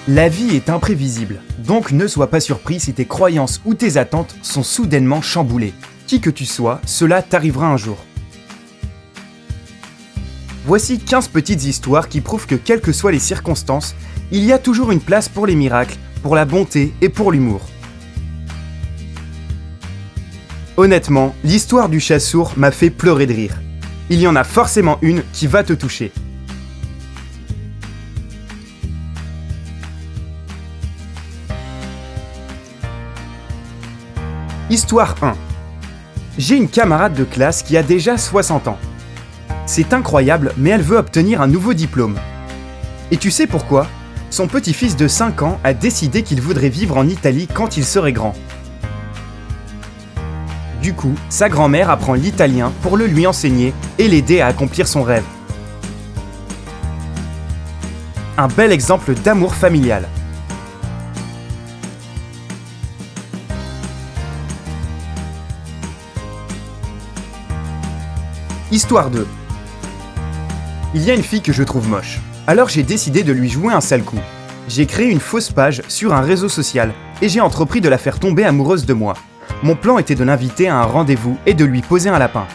La vie est imprévisible, donc ne sois pas surpris si tes croyances ou tes attentes sont soudainement chamboulées. Qui que tu sois, cela t'arrivera un jour. Voici 15 petites histoires qui prouvent que quelles que soient les circonstances, il y a toujours une place pour les miracles, pour la bonté et pour l'humour. Honnêtement, l'histoire du chat sourd m'a fait pleurer de rire. Il y en a forcément une qui va te toucher. Histoire 1. J'ai une camarade de classe qui a déjà 60 ans. C'est incroyable, mais elle veut obtenir un nouveau diplôme. Et tu sais pourquoi ? Son petit-fils de 5 ans a décidé qu'il voudrait vivre en Italie quand il serait grand. Du coup, sa grand-mère apprend l'italien pour le lui enseigner et l'aider à accomplir son rêve. Un bel exemple d'amour familial. Histoire 2. Il y a une fille que je trouve moche. Alors j'ai décidé de lui jouer un sale coup. J'ai créé une fausse page sur un réseau social et j'ai entrepris de la faire tomber amoureuse de moi. Mon plan était de l'inviter à un rendez-vous et de lui poser un lapin.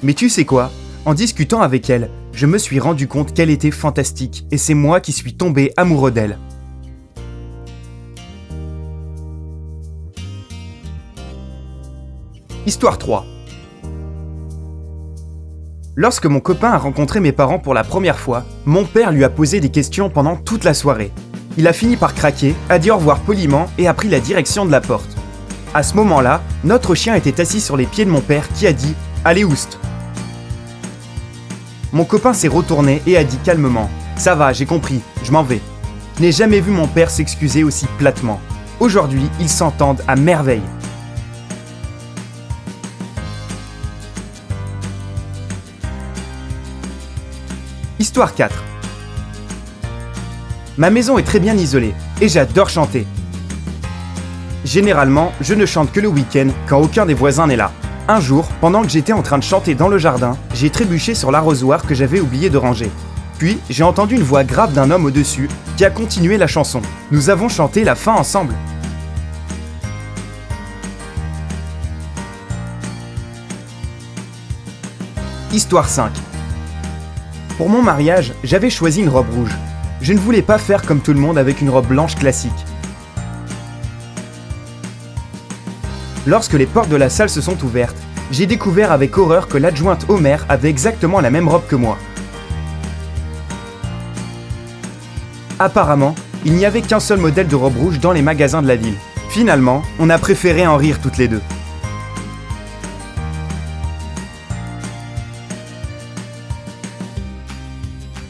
Mais tu sais quoi ? En discutant avec elle, je me suis rendu compte qu'elle était fantastique et c'est moi qui suis tombé amoureux d'elle. Histoire 3. Lorsque mon copain a rencontré mes parents pour la première fois, mon père lui a posé des questions pendant toute la soirée. Il a fini par craquer, a dit au revoir poliment et a pris la direction de la porte. À ce moment-là, notre chien était assis sur les pieds de mon père qui a dit « Allez oust !» Mon copain s'est retourné et a dit calmement « Ça va, j'ai compris, je m'en vais ». Je n'ai jamais vu mon père s'excuser aussi platement. Aujourd'hui, ils s'entendent à merveille. Histoire 4. Ma maison est très bien isolée et j'adore chanter. Généralement, je ne chante que le week-end quand aucun des voisins n'est là. Un jour, pendant que j'étais en train de chanter dans le jardin, j'ai trébuché sur l'arrosoir que j'avais oublié de ranger. Puis, j'ai entendu une voix grave d'un homme au-dessus qui a continué la chanson. Nous avons chanté la fin ensemble. Histoire 5. Pour mon mariage, j'avais choisi une robe rouge. Je ne voulais pas faire comme tout le monde avec une robe blanche classique. Lorsque les portes de la salle se sont ouvertes, j'ai découvert avec horreur que l'adjointe Homer avait exactement la même robe que moi. Apparemment, il n'y avait qu'un seul modèle de robe rouge dans les magasins de la ville. Finalement, on a préféré en rire toutes les deux.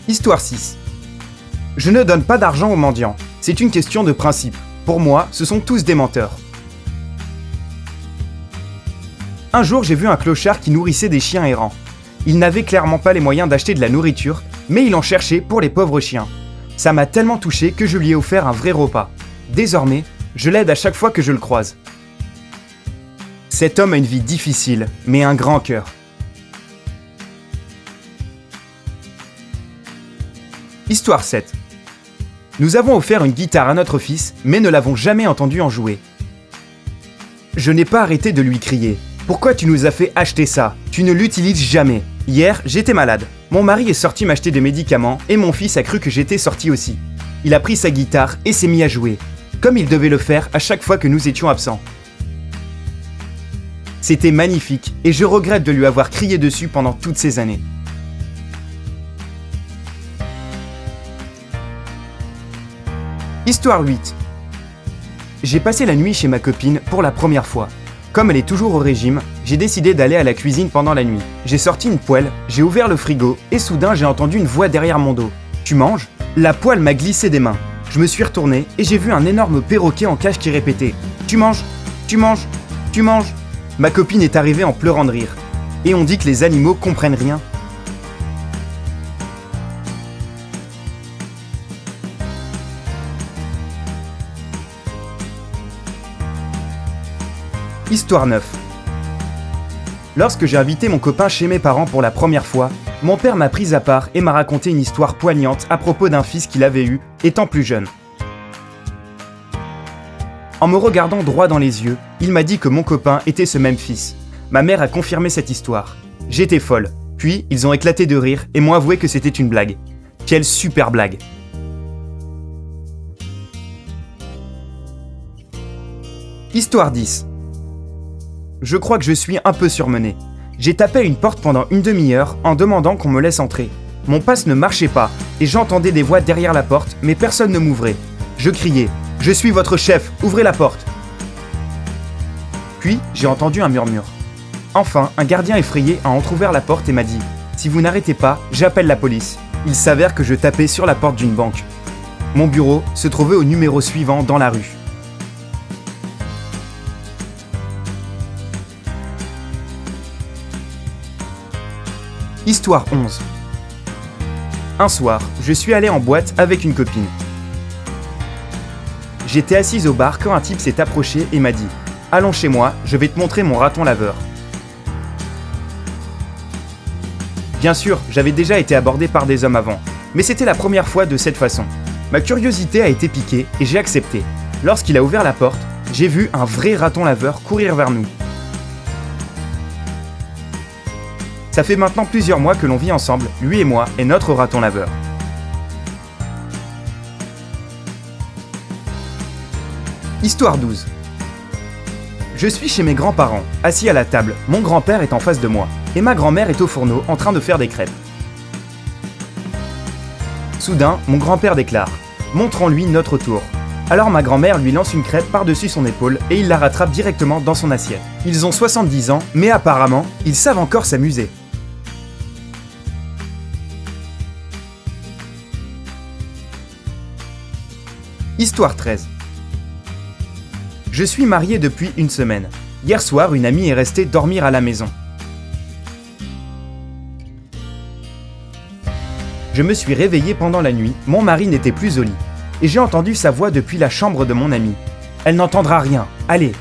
Histoire 6. Je ne donne pas d'argent aux mendiants. C'est une question de principe. Pour moi, ce sont tous des menteurs. Un jour, j'ai vu un clochard qui nourrissait des chiens errants. Il n'avait clairement pas les moyens d'acheter de la nourriture, mais il en cherchait pour les pauvres chiens. Ça m'a tellement touché que je lui ai offert un vrai repas. Désormais, je l'aide à chaque fois que je le croise. Cet homme a une vie difficile, mais un grand cœur. Histoire 7. Nous avons offert une guitare à notre fils, mais ne l'avons jamais entendu en jouer. Je n'ai pas arrêté de lui crier « Pourquoi tu nous as fait acheter ça ? Tu ne l'utilises jamais !» Hier, j'étais malade. Mon mari est sorti m'acheter des médicaments et mon fils a cru que j'étais sorti aussi. Il a pris sa guitare et s'est mis à jouer, comme il devait le faire à chaque fois que nous étions absents. C'était magnifique et je regrette de lui avoir crié dessus pendant toutes ces années. Histoire 8. J'ai passé la nuit chez ma copine pour la première fois. Comme elle est toujours au régime, j'ai décidé d'aller à la cuisine pendant la nuit. J'ai sorti une poêle, j'ai ouvert le frigo et soudain j'ai entendu une voix derrière mon dos. « Tu manges ?» La poêle m'a glissé des mains. Je me suis retourné et j'ai vu un énorme perroquet en cage qui répétait « Tu manges ? Tu manges ? Tu manges ?» Ma copine est arrivée en pleurant de rire. Et on dit que les animaux comprennent rien. Histoire 9. Lorsque j'ai invité mon copain chez mes parents pour la première fois, Mon père m'a pris à part et m'a raconté une histoire poignante à propos d'un fils qu'il avait eu, étant plus jeune. En me regardant droit dans les yeux, il m'a dit que mon copain était ce même fils. Ma mère a confirmé cette histoire. J'étais folle. Puis, ils ont éclaté de rire et m'ont avoué que c'était une blague. Quelle super blague! Histoire 10. Je crois que je suis un peu surmené. J'ai tapé à une porte pendant une demi-heure en demandant qu'on me laisse entrer. Mon passe ne marchait pas et j'entendais des voix derrière la porte, mais personne ne m'ouvrait. Je criais « Je suis votre chef, ouvrez la porte !» Puis, j'ai entendu un murmure. Enfin, un gardien effrayé a entrouvert la porte et m'a dit « Si vous n'arrêtez pas, j'appelle la police. » Il s'avère que je tapais sur la porte d'une banque. Mon bureau se trouvait au numéro suivant dans la rue. Histoire 11. Un soir, je suis allé en boîte avec une copine. J'étais assise au bar quand un type s'est approché et m'a dit « Allons chez moi, je vais te montrer mon raton laveur. » Bien sûr, j'avais déjà été abordé par des hommes avant, mais c'était la première fois de cette façon. Ma curiosité a été piquée et j'ai accepté. Lorsqu'il a ouvert la porte, j'ai vu un vrai raton laveur courir vers nous. Ça fait maintenant plusieurs mois que l'on vit ensemble, lui et moi, et notre raton laveur. Histoire 12. Je suis chez mes grands-parents, assis à la table, mon grand-père est en face de moi, et ma grand-mère est au fourneau en train de faire des crêpes. Soudain, mon grand-père déclare « Montrons-lui notre tour ». Alors ma grand-mère lui lance une crêpe par-dessus son épaule et il la rattrape directement dans son assiette. Ils ont 70 ans, mais apparemment, ils savent encore s'amuser. Histoire 13. Je suis marié depuis une semaine. Hier soir, une amie est restée dormir à la maison. Je me suis réveillé pendant la nuit, mon mari n'était plus au lit. Et j'ai entendu sa voix depuis la chambre de mon amie. Elle n'entendra rien, allez.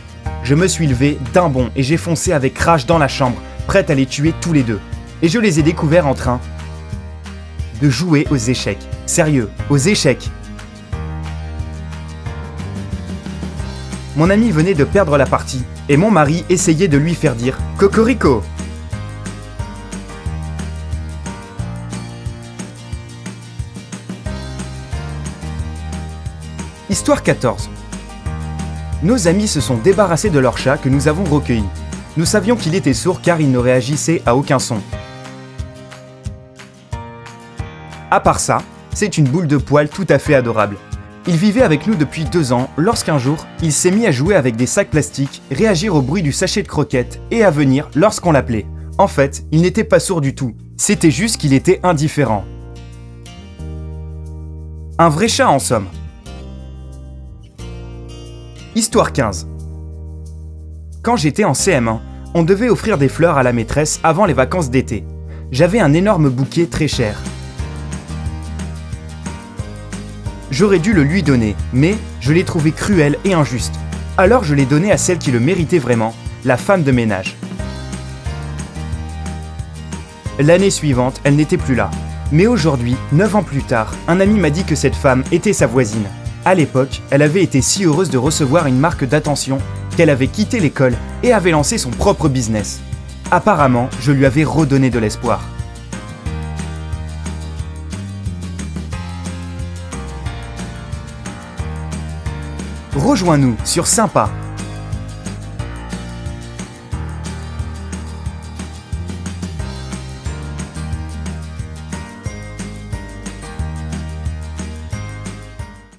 Je me suis levé d'un bond et j'ai foncé avec rage dans la chambre, prête à les tuer tous les deux. Et je les ai découverts en train de jouer aux échecs. Sérieux, aux échecs. Mon ami venait de perdre la partie, et mon mari essayait de lui faire dire « Cocorico !» Histoire 14. Nos amis se sont débarrassés de leur chat que nous avons recueilli. Nous savions qu'il était sourd car il ne réagissait à aucun son. À part ça, c'est une boule de poil tout à fait adorable. Il vivait avec nous depuis 2 ans lorsqu'un jour, il s'est mis à jouer avec des sacs plastiques, réagir au bruit du sachet de croquettes et à venir lorsqu'on l'appelait. En fait, il n'était pas sourd du tout, c'était juste qu'il était indifférent. Un vrai chat en somme. Histoire 15. Quand j'étais en CM1, on devait offrir des fleurs à la maîtresse avant les vacances d'été. J'avais un énorme bouquet très cher. J'aurais dû le lui donner, mais je l'ai trouvé cruel et injuste. Alors je l'ai donné à celle qui le méritait vraiment, la femme de ménage. L'année suivante, elle n'était plus là. Mais aujourd'hui, 9 ans plus tard, un ami m'a dit que cette femme était sa voisine. À l'époque, elle avait été si heureuse de recevoir une marque d'attention qu'elle avait quitté l'école et avait lancé son propre business. Apparemment, je lui avais redonné de l'espoir. Rejoins-nous sur Sympa,